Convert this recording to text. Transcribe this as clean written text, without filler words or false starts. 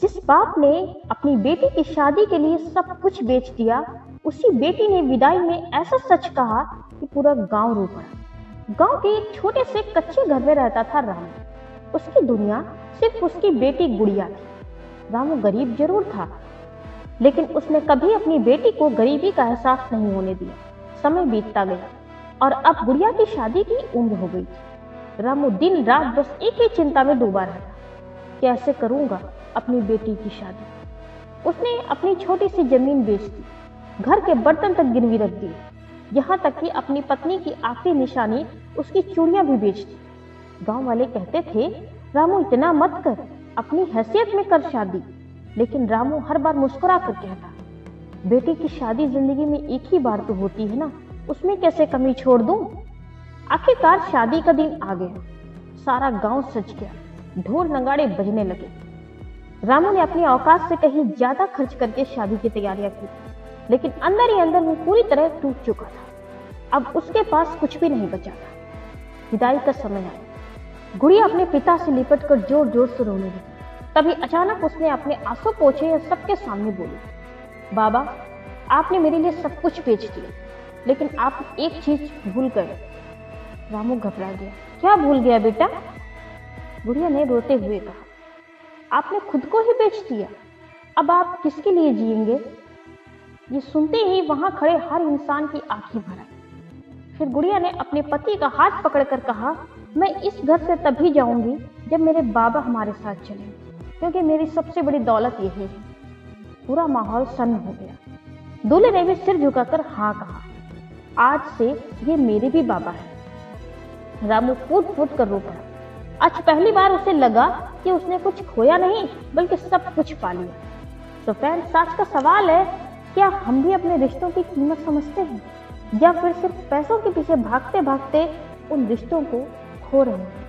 जिस बाप ने अपनी बेटी की शादी के लिए सब कुछ बेच दिया, उसी बेटी ने विदाई में ऐसा सच कहा कि पूरा गांव रो पड़ा। गांव के एक छोटे से कच्चे घर में रहता था रामू। उसकी दुनिया सिर्फ उसकी बेटी गुड़िया थी। रामू गरीब जरूर था, लेकिन उसने कभी अपनी बेटी को गरीबी का एहसास नहीं होने दिया। समय बीतता गया और अब गुड़िया की शादी की उम्र हो गई थी। रामू दिन रात बस एक ही चिंता में डूबा रहता, कैसे करूंगा अपनी बेटी की शादी। उसने अपनी छोटी सी जमीन बेच दी, घर के बर्तन तक गिरवी रख दिए, यहाँ तक कि अपनी पत्नी की आखिरी निशानी उसकी चूड़ियां भी बेच दी। गांव वाले कहते थे, रामू इतना मत कर, अपनी हैसियत में कर शादी। लेकिन रामू हर बार मुस्कुरा कर कहता, बेटी की शादी जिंदगी में एक ही बार तो होती है ना, उसमें कैसे कमी छोड़ दूं। आखिरकार शादी का दिन आ गया। सारा गांव सज गया, ढोल नगाड़े बजने लगे। रामू ने अपनी औकात से कहीं ज्यादा खर्च करके शादी की तैयारियां की, लेकिन अंदर ही अंदर वो पूरी तरह टूट चुका था। अब उसके पास कुछ भी नहीं बचा था। विदाई का समय आया। गुड़िया अपने पिता से लिपट कर जोर जोर से रोने लगी। तभी अचानक उसने अपने आंसू पोंछे या सबके सामने बोली, बाबा, आपने मेरे लिए सब कुछ बेच दिया, लेकिन आप एक चीज भूल गए। रामू घबरा गया। क्या भूल गया बेटा? गुड़िया ने रोते हुए कहा, आपने खुद को ही बेच दिया, अब आप किसके लिए जिएंगे? ये सुनते ही वहां खड़े हर इंसान की आंखें भर आई। फिर गुड़िया ने अपने पति का हाथ पकड़कर कहा, मैं इस घर से तभी जाऊंगी जब मेरे बाबा हमारे साथ चलें, क्योंकि मेरी सबसे बड़ी दौलत यही है। पूरा माहौल सन्न हो गया। दूल्हे ने भी सिर झुकाकर हाँ कहा, आज से ये मेरे भी बाबा हैं। रामू फूट फूट कर रो पड़ा। आज पहली बार उसे लगा कि उसने कुछ खोया नहीं, बल्कि सब कुछ पा लिया। तो फ्रेंड्स, आज का सवाल है, क्या हम भी अपने रिश्तों की कीमत समझते हैं, या फिर सिर्फ पैसों के पीछे भागते भागते उन रिश्तों को खो रहे हैं?